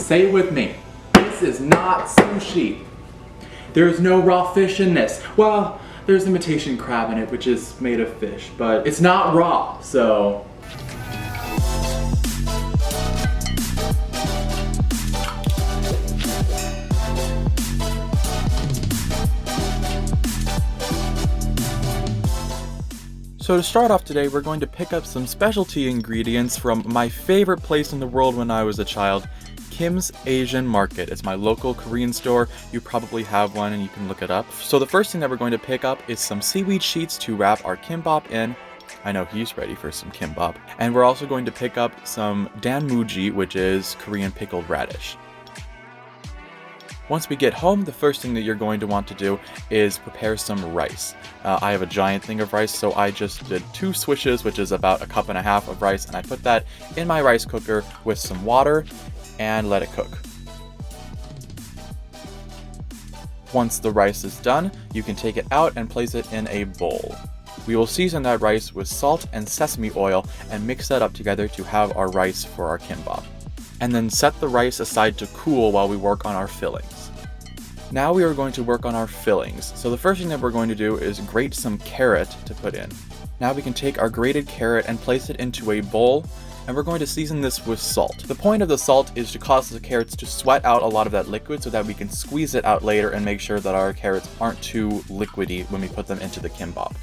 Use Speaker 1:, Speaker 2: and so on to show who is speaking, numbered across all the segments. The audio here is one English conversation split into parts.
Speaker 1: Say it with me. This is not sushi. There's no raw fish in this. Well, there's imitation crab in it, which is made of fish, but it's not raw, so. So to start off today, we're going to pick up some specialty ingredients from my favorite place in the world when I was a child, Kim's Asian Market. It's my local Korean store. You probably have one and you can look it up. So the first thing that we're going to pick up is some seaweed sheets to wrap our kimbap in. I know he's ready for some kimbap. And we're also going to pick up some danmuji, which is Korean pickled radish. Once we get home, the first thing that you're going to want to do is prepare some rice. I have a giant thing of rice, so I just did 2 swishes, which is about 1.5 cups of rice, and I put that in my rice cooker with some water and let it cook. Once the rice is done, you can take it out and place it in a bowl. We will season that rice with salt and sesame oil and mix that up together to have our rice for our kimbap. And then set the rice aside to cool while we work on our fillings. Now we are going to work on our fillings. So the first thing that we're going to do is grate some carrot to put in. Now we can take our grated carrot and place it into a bowl, and we're going to season this with salt. The point of the salt is to cause the carrots to sweat out a lot of that liquid so that we can squeeze it out later and make sure that our carrots aren't too liquidy when we put them into the kimbap.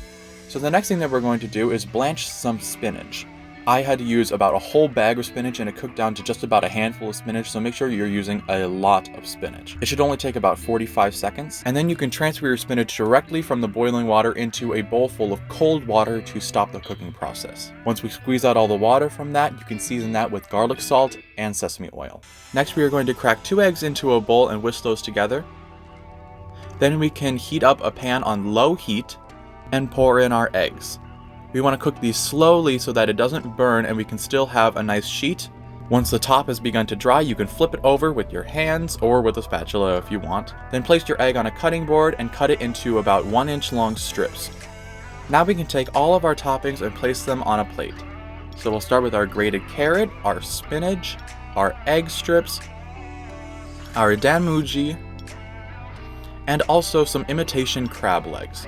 Speaker 1: So the next thing that we're going to do is blanch some spinach. I had to use about a whole bag of spinach and it cooked down to just about a handful of spinach, so make sure you're using a lot of spinach. It should only take about 45 seconds, and then you can transfer your spinach directly from the boiling water into a bowl full of cold water to stop the cooking process. Once we squeeze out all the water from that, you can season that with garlic salt and sesame oil. Next, we are going to crack 2 eggs into a bowl and whisk those together. Then we can heat up a pan on low heat and pour in our eggs. We want to cook these slowly so that it doesn't burn and we can still have a nice sheet. Once the top has begun to dry, you can flip it over with your hands or with a spatula if you want. Then place your egg on a cutting board and cut it into about 1-inch long strips. Now we can take all of our toppings and place them on a plate. So we'll start with our grated carrot, our spinach, our egg strips, our danmuji, and also some imitation crab legs.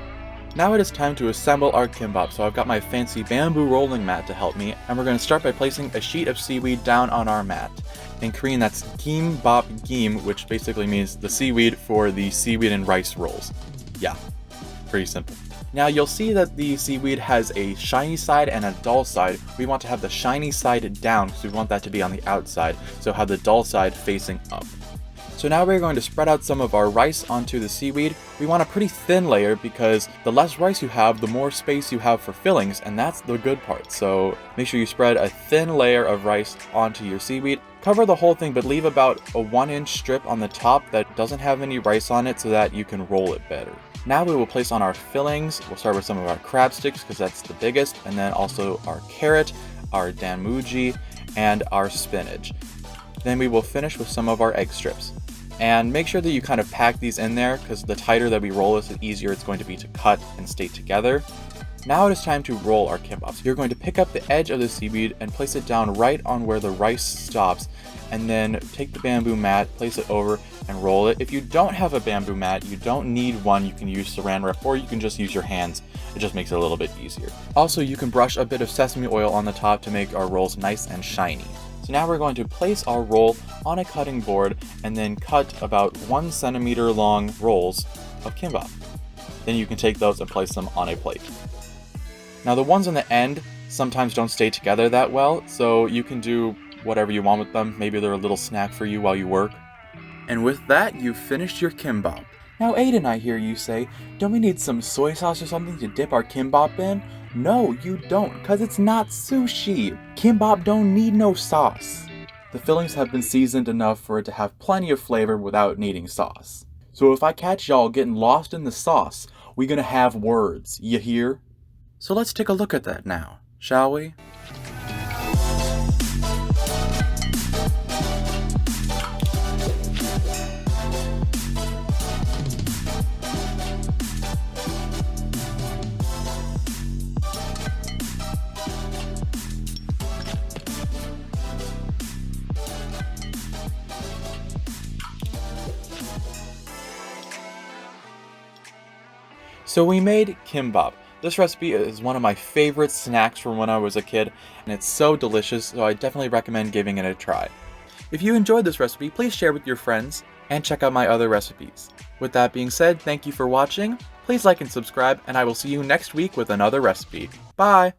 Speaker 1: Now it is time to assemble our kimbap, so I've got my fancy bamboo rolling mat to help me, and we're going to start by placing a sheet of seaweed down on our mat. In Korean that's kimbap gim, which basically means the seaweed for the seaweed and rice rolls. Yeah, pretty simple. Now you'll see that the seaweed has a shiny side and a dull side. We want to have the shiny side down because we want that to be on the outside, so have the dull side facing up. So now we're going to spread out some of our rice onto the seaweed. We want a pretty thin layer because the less rice you have, the more space you have for fillings, and that's the good part. So make sure you spread a thin layer of rice onto your seaweed. Cover the whole thing, but leave about a 1-inch strip on the top that doesn't have any rice on it so that you can roll it better. Now we will place on our fillings. We'll start with some of our crab sticks because that's the biggest, and then also our carrot, our danmuji, and our spinach. Then we will finish with some of our egg strips. And make sure that you kind of pack these in there because the tighter that we roll this, the easier it's going to be to cut and stay together. Now it is time to roll our kimbap. So you're going to pick up the edge of the seaweed and place it down right on where the rice stops, and then take the bamboo mat, place it over, and roll it. If you don't have a bamboo mat, you don't need one. You can use saran wrap or you can just use your hands. It just makes it a little bit easier. Also, you can brush a bit of sesame oil on the top to make our rolls nice and shiny. So now we're going to place our roll on a cutting board and then cut about 1 centimeter long rolls of kimbap. Then you can take those and place them on a plate. Now the ones on the end sometimes don't stay together that well, so you can do whatever you want with them. Maybe they're a little snack for you while you work. And with that, you've finished your kimbap. Now Aidan, I hear you say, don't we need some soy sauce or something to dip our kimbap in? No, you don't, because it's not sushi. Kimbap don't need no sauce. The fillings have been seasoned enough for it to have plenty of flavor without needing sauce. So if I catch y'all getting lost in the sauce, we gonna have words, you hear? So let's take a look at that now, shall we? So we made kimbap. This recipe is one of my favorite snacks from when I was a kid, and it's so delicious, so I definitely recommend giving it a try. If you enjoyed this recipe, please share with your friends, and check out my other recipes. With that being said, thank you for watching, please like and subscribe, and I will see you next week with another recipe. Bye!